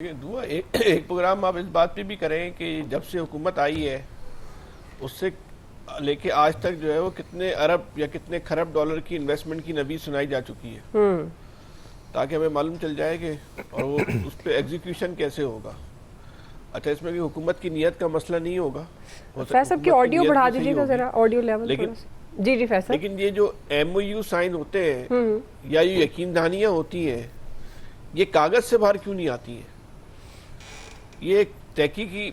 दुआ एक प्रोग्राम आप इस बात पे भी करें कि जब से हुकूमत आई है उससे लेके आज तक जो है वो कितने अरब या कितने खरब डॉलर की इन्वेस्टमेंट की नबी सुनाई जा चुकी है, ताकि हमें मालूम चल जाए कि और वो उस पर एग्जीक्यूशन कैसे होगा। अच्छा, इसमें भी हुकूमत की नीयत का मसला नहीं होगा। फैसल की ऑडियो बढ़ा दीजिएगा जरा, ऑडियो लेवल लेकिन जी जी फैसल। लेकिन ये जो MOU साइन होते हैं या ये यकीन दहानियाँ होती हैं, ये कागज से बाहर क्यों नहीं आती हैं? ये एक तहकीकी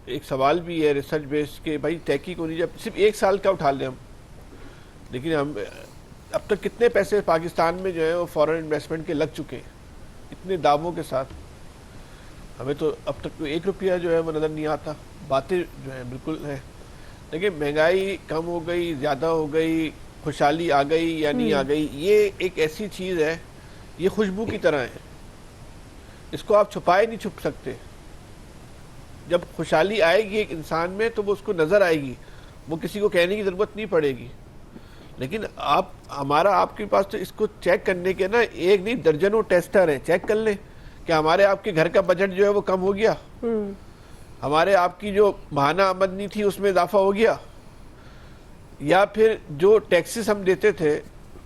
एक सवाल भी है रिसर्च बेस्ड के भाई तहकीक होनी, जब सिर्फ एक साल का उठा लें हम, लेकिन हम अब तक कितने पैसे पाकिस्तान में जो है वो फॉरेन इन्वेस्टमेंट के लग चुके हैं इतने दावों के साथ। हमें तो अब तक कोई 1 रुपया जो है वो नज़र नहीं आता। बातें जो है बिल्कुल है, लेकिन महंगाई कम हो गई, ज़्यादा हो गई, खुशहाली आ गई या नहीं आ गई, ये एक ऐसी चीज़ है, ये खुशबू की तरह है, इसको आप छुपाए नहीं छुप सकते। जब खुशहाली आएगी एक इंसान में तो वो उसको नज़र आएगी, वो किसी को कहने की ज़रूरत नहीं पड़ेगी। लेकिन आप हमारा आपके पास तो इसको चेक करने के ना एक नहीं दर्जनों टेस्टर हैं। चेक कर लें कि हमारे आपके घर का बजट जो है वो कम हो गया, हमारे आपकी जो माहाना आमदनी थी उसमें इजाफा हो गया, या फिर जो टैक्सेस हम देते थे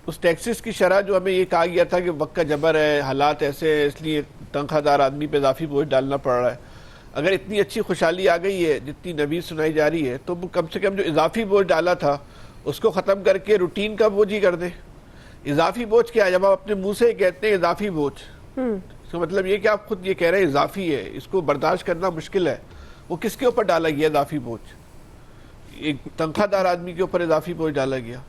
उस टैक्सेस की शरह जो हमें ये कहा गया था कि वक्त का जबर है, हालात ऐसे है, इसलिए तनख्वाहदार आदमी पे इजाफी बोझ डालना पड़ रहा है। अगर इतनी अच्छी खुशहाली आ गई है जितनी नबी सुनाई जा रही है, तो कम से कम जो इजाफी बोझ डाला था उसको ख़त्म करके रूटीन का बोझ ही कर दें। इजाफी बोझ क्या है? जब आप अपने मुंह से कहते हैं इजाफी बोझ, तो मतलब ये कि आप खुद ये कह रहे हैं इजाफी है, इसको बर्दाश्त करना मुश्किल है। वो किसके ऊपर डाला गया इजाफी बोझ? एक तनख्वाहदार आदमी के ऊपर इजाफी बोझ डाला गया।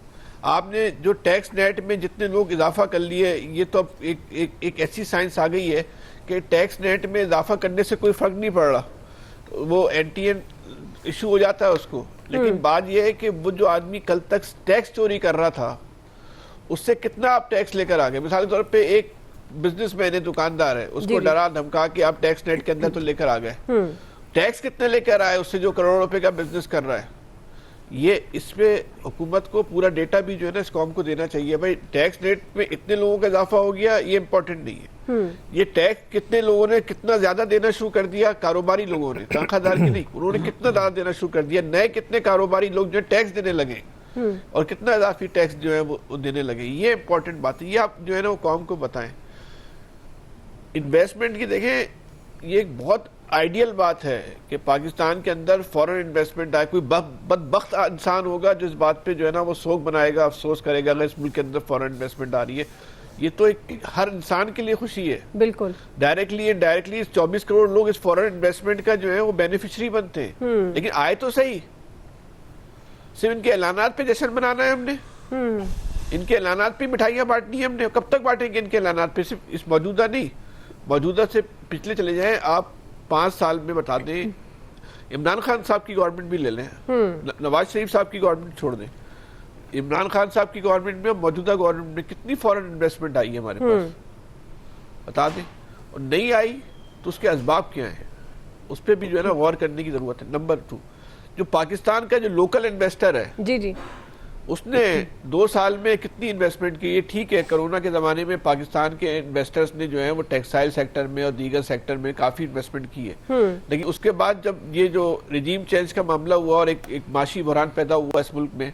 आपने जो टैक्स नेट में जितने लोग इजाफा कर लिए, ये तो अब एक ऐसी साइंस आ गई है कि टैक्स नेट में इजाफा करने से कोई फ़र्क नहीं पड़ रहा, वो एंटीएन इशू हो जाता है उसको। लेकिन बात यह है कि वो जो आदमी कल तक टैक्स चोरी कर रहा था उससे कितना आप टैक्स लेकर आ गए। मिसाल के तौर पे एक बिजनेसमैन है, दुकानदार है, उसको डरा धमका के आप टैक्स नेट के अंदर तो लेकर आ गए, टैक्स कितने लेकर आए उससे जो करोड़ों रुपए का बिजनेस कर रहा है। ये इस पे हुकूमत को पूरा डेटा भी जो है ना इस कौम को देना चाहिए। भाई टैक्स रेट में इतने लोगों का इजाफा हो गया, ये इंपॉर्टेंट नहीं है। ये टैक्स कितने लोगों ने कितना ज्यादा देना शुरू कर दिया, कारोबारी लोगों ने, तनख्वाहदार की नहीं, उन्होंने कितना ज्यादा देना शुरू कर दिया। नए कितने कारोबारी लोग जो टैक्स देने लगे और कितना इजाफी टैक्स जो है वो देने लगे, ये इंपॉर्टेंट बात है। ये आप जो है ना वो कौम को बताएं। इन्वेस्टमेंट की देखें, ये एक बहुत आइडियल बात है कि पाकिस्तान के अंदर फॉरेन इन्वेस्टमेंट आए। कोई बदबख्त इंसान होगा जो इस बात पे जो है ना वो शोक बनाएगा, अफसोस करेगा अगर इस मुल्क के अंदर फॉरेन इन्वेस्टमेंट आ रही है। ये तो एक हर इंसान के लिए खुशी है, बिल्कुल डायरेक्टली एंड डायरेक्टली। 24 करोड़ लोग इस फॉरेन इन्वेस्टमेंट का जो है वो बेनिफिशियरी बनते हैं। लेकिन आए तो सही, सिर्फ इनके ऐलानात पे जश्न मनाना है हमने, इनके ऐलानात पे मिठाइयाँ बांटनी है हमने। कब तक बांटेंगे इनके ऐलानात पे? सिर्फ इस मौजूदा नहीं, मौजूदा से पिछले चले जाएं आप, 5 साल में बता दें। इमरान खान साहब की गवर्नमेंट भी ले लें, नवाज शरीफ साहब की गवर्नमेंट छोड़ दें, इमरान खान साहब की गवर्नमेंट में, मौजूदा गवर्नमेंट में कितनी फॉरेन इन्वेस्टमेंट आई है हमारे पास, बता दें। और नहीं आई तो उसके असबाब क्या हैं, उस पर भी जो है ना गौर करने की जरूरत है। नंबर 2, जो पाकिस्तान का जो लोकल इन्वेस्टर है, जी जी, उसने 2 साल में कितनी इन्वेस्टमेंट की? ये ठीक है, कोरोना के ज़माने में पाकिस्तान के इन्वेस्टर्स ने जो है वो टेक्सटाइल सेक्टर में और दीगर सेक्टर में काफ़ी इन्वेस्टमेंट की है। लेकिन उसके बाद जब ये जो रिजीम चेंज का मामला हुआ और एक माशी बहरान पैदा हुआ इस मुल्क में,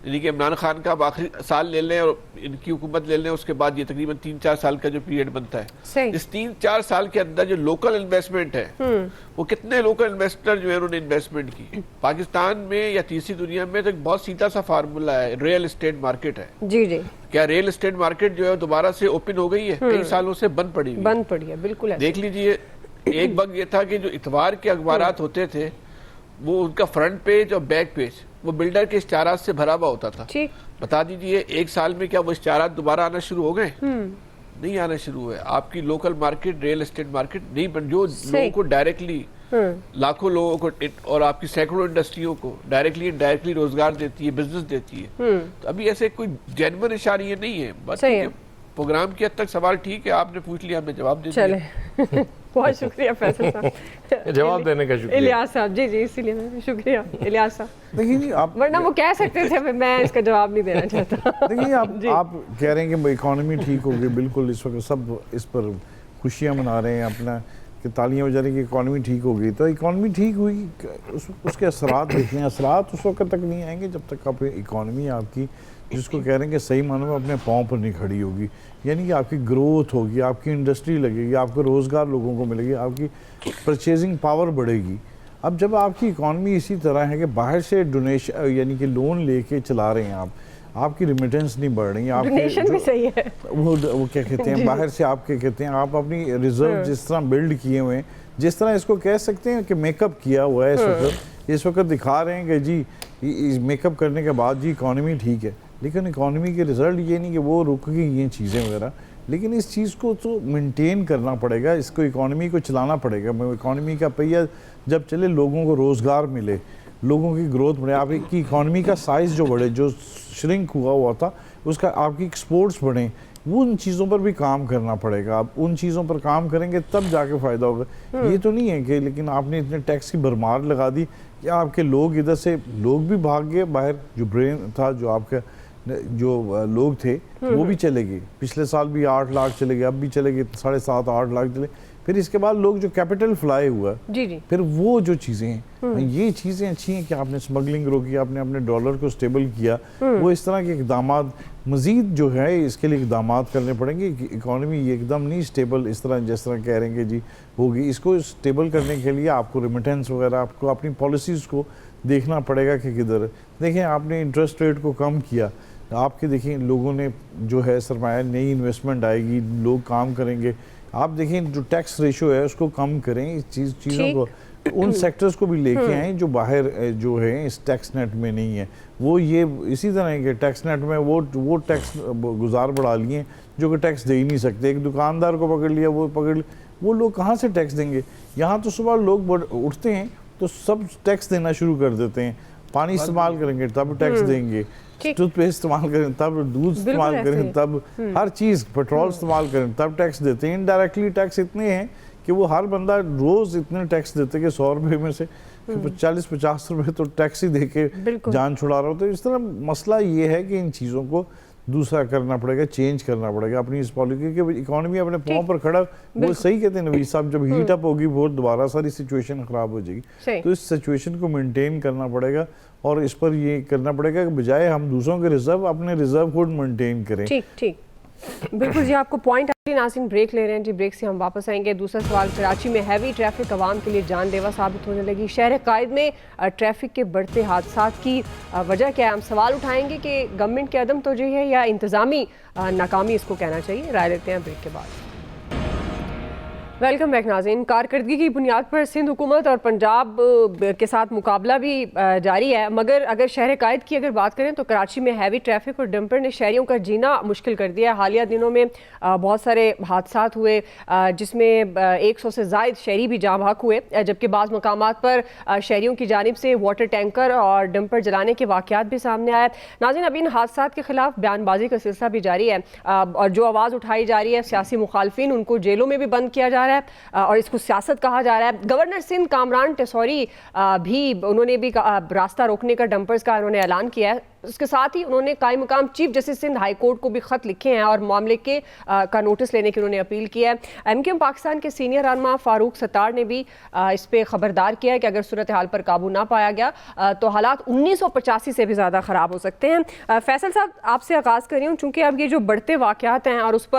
यानी कि इमरान खान का आप आखिरी साल ले लें और इनकी हुकूमत ले लें, उसके बाद ये तकरीबन 3-4 साल का जो पीरियड बनता है, इस 3-4 साल के अंदर जो लोकल इन्वेस्टमेंट है वो कितने लोकल इन्वेस्टर जो है उन्होंने इन्वेस्टमेंट की पाकिस्तान में या तीसरी दुनिया में? तो एक बहुत सीधा सा फार्मूला है, रियल एस्टेट मार्केट है। जी जी, क्या रियल एस्टेट मार्केट जो है दोबारा से ओपन हो गई है? कई सालों से बंद पड़ी है, बिल्कुल। देख लीजिए, एक वक्त ये था कि जो इतवार के अखबारात होते थे वो उनका फ्रंट पेज और बैक पेज वो बिल्डर के इश्तिहारात से भरा हुआ होता था। बता दीजिए 1 साल में क्या वो इश्तिहारात दोबारा आना शुरू हो गए? नहीं आना शुरू हुए। आपकी local market, real estate market नहीं बन, जो लोगों को डायरेक्टली, लाखों लोगों को और आपकी सैकड़ों इंडस्ट्रियों को डायरेक्टली इनडायरेक्टली रोजगार देती है, बिजनेस देती है। तो अभी ऐसे कोई जेन्युइन इशारे नहीं है। बस प्रोग्राम की हद तक सवाल ठीक है, आपने पूछ लिया, हमने जवाब दे दिया। बहुत शुक्रिया फैसल साहब, जवाब देने का शुक्रिया। इलियास साहब, जी जी, इसीलिए मैं शुक्रिया इलियास साहब। देखिए आप, वरना वो कह सकते थे, मैं इसका जवाब नहीं देना चाहता। देखिए आप कह रहे हैं कि इकोनॉमी ठीक होगी, बिल्कुल इस वक्त सब इस पर खुशियां मना रहे हैं अपना, कि तालियां बजा रही कि इकॉनमी ठीक हो गई, तो इकॉनमी ठीक हुई, उसके असरात देख लें, असरात उस वक्त तक नहीं आएंगे जब तक आप इकॉनमी आपकी जिसको कह रहे हैं कि सही मानों में अपने पाँव पर नहीं खड़ी होगी, यानी कि आपकी ग्रोथ होगी, आपकी इंडस्ट्री लगेगी, आपको रोज़गार लोगों को मिलेगी, आपकी परचेजिंग पावर बढ़ेगी। अब जब आपकी इकॉनमी इसी तरह है कि बाहर से डोनेशन यानी कि लोन लेके चला रहे हैं आपकी रिमिटेंस नहीं बढ़ रही, डोनेशन भी सही है, वो क्या कहते हैं बाहर से आपके कहते हैं आप अपनी रिजर्व जिस तरह बिल्ड किए हुए हैं, जिस तरह इसको कह सकते हैं कि मेकअप किया हुआ है इस वक्त दिखा रहे हैं कि जी मेकअप करने के बाद जी इकॉनमी ठीक है, लेकिन इकॉनमी के रिजल्ट ये नहीं कि वो रुक गई ये चीज़ें वगैरह, लेकिन इस चीज़ को तो मेंटेन करना पड़ेगा, इसको इकॉनमी को चलाना पड़ेगा। इकॉनमी का पहिया जब चले लोगों को रोज़गार मिले, लोगों की ग्रोथ बढ़े, आपकी इकॉनमी का साइज़ जो बढ़े, जो श्रिंक हुआ था उसका आपकी एक्सपोर्ट्स बढ़ें, उन चीज़ों पर भी काम करना पड़ेगा। आप उन चीज़ों पर काम करेंगे तब जाके फ़ायदा होगा। ये तो नहीं है कि लेकिन आपने इतने टैक्स की भरमार लगा दी कि आपके लोग इधर से लोग भी भाग गए बाहर, जो ब्रेन था जो आपका जो लोग थे वो भी चले गए, पिछले साल भी 8 लाख चले गए, अब भी चले गए 7.5-8 लाख चले, फिर इसके बाद लोग जो कैपिटल फ्लाई हुआ जी जी, फिर वो जो चीज़ें हैं ये चीज़ें अच्छी हैं कि आपने स्मगलिंग रोकी, आपने अपने डॉलर को स्टेबल किया, वो इस तरह के इकदाम मज़ीद जो है इसके लिए इकदाम करने पड़ेंगे कि इकॉनमी एकदम नहीं स्टेबल इस तरह जिस तरह कह रहे हैं कि जी होगी, इसको स्टेबल करने के लिए आपको रिमिटेंस वगैरह आपको अपनी पॉलिसीज़ को देखना पड़ेगा कि किधर देखें। आपने इंटरेस्ट रेट को कम किया, आपके देखिए लोगों ने जो है सरमाया नई इन्वेस्टमेंट आएगी, लोग काम करेंगे, आप देखें जो टैक्स रेशो है उसको कम करें, इस चीज़ों को उन सेक्टर्स को भी लेके आएँ जो बाहर जो है इस टैक्स नेट में नहीं है, वो ये इसी तरह के टैक्स नेट में वो टैक्स गुजार बढ़ा लिए जो कि टैक्स दे ही नहीं सकते। एक दुकानदार को पकड़ लिया, वो लोग कहाँ से टैक्स देंगे? यहाँ तो सुबह लोग उठते हैं तो सब टैक्स देना शुरू कर देते हैं, पानी इस्तेमाल करेंगे तब टैक्स देंगे, टूथपेस्ट इस्तेमाल करें तब, दूध इस्तेमाल करें तब, हर चीज़ पेट्रोल इस्तेमाल करें तब टैक्स देते हैं। इनडायरेक्टली टैक्स इतने हैं कि वो हर बंदा रोज़ इतने टैक्स देते कि 100 रुपये में से 40-50 रुपये तो टैक्स ही दे के जान छुड़ा रहा हो। तो इस तरह मसला ये है कि इन चीज़ों को दूसरा करना पड़ेगा, चेंज करना पड़ेगा अपनी इस पॉलिसी की, इकॉनमी अपने पाँव पर खड़ा। वो सही कहते हैं नवीद साहब, जब हीट अप होगी वो दोबारा सारी सिचुएशन ख़राब हो जाएगी, तो इस सिचुएशन को मेंटेन करना पड़ेगा और इस पर ये करना पड़ेगा कि बजाय हम दूसरों के रिजर्व अपने रिजर्व खुद मेंटेन करें। ठीक ठीक, बिल्कुल जी, आपको पॉइंट नाज़रीन ब्रेक ले रहे हैं जी, ब्रेक से हम वापस आएंगे। दूसरा सवाल, कराची में हैवी ट्रैफिक आवाम के लिए जानलेवा साबित होने लगी, शहर कायद में ट्रैफिक के बढ़ते हादसात की वजह क्या है? हम सवाल उठाएंगे कि गवर्नमेंट की अदम तोजही है या इंतज़ामी नाकामी इसको कहना चाहिए। राय लेते हैं ब्रेक के बाद। वेलकम बैक नाज़रीन। कारकर्दगी की बुनियाद पर सिंध हुकूमत और पंजाब के साथ मुकाबला भी जारी है, मगर अगर शहर कायद की अगर बात करें तो कराची में हैवी ट्रैफिक और डंपर ने शहरियों का जीना मुश्किल कर दिया है। हालिया दिनों में बहुत सारे हादसात हुए जिसमें 100 से ज़ायद शहरी भी जाँ बहक हुए, जबकि बाज़ मकामात पर शहरियों की जानिब से वाटर टैंकर और डंपर जलाने के वाक़यात भी सामने आए। नाज़रीन, अब इन हादसात के खिलाफ बयानबाजी का सिलसिला भी जारी है और जो आवाज़ उठाई जा रही है सियासी मुखालफिन उनको जेलों में भी बंद किया जा रहा है और इसको सियासत कहा जा रहा है। गवर्नर सिंध कामरान टेसौरी भी उन्होंने भी रास्ता रोकने का डंपर्स का उन्होंने ऐलान किया है। उसके साथ ही उन्होंने कायम मुकाम chief justice Sindh high court को भी खत लिखे हैं और मामले के का नोटिस लेने की उन्होंने अपील की है। MQM पाकिस्तान के सीनियर रहनुमा फारूक सत्तार ने भी इस पे खबरदार किया है कि अगर सूरत हाल पर काबू ना पाया गया तो हालात 1985 से भी ज़्यादा ख़राब हो सकते हैं। फैसल साहब, आपसे आगाज़ कर रही हूँ, चूँकि अब ये जो बढ़ते वाक़यात हैं और उस पर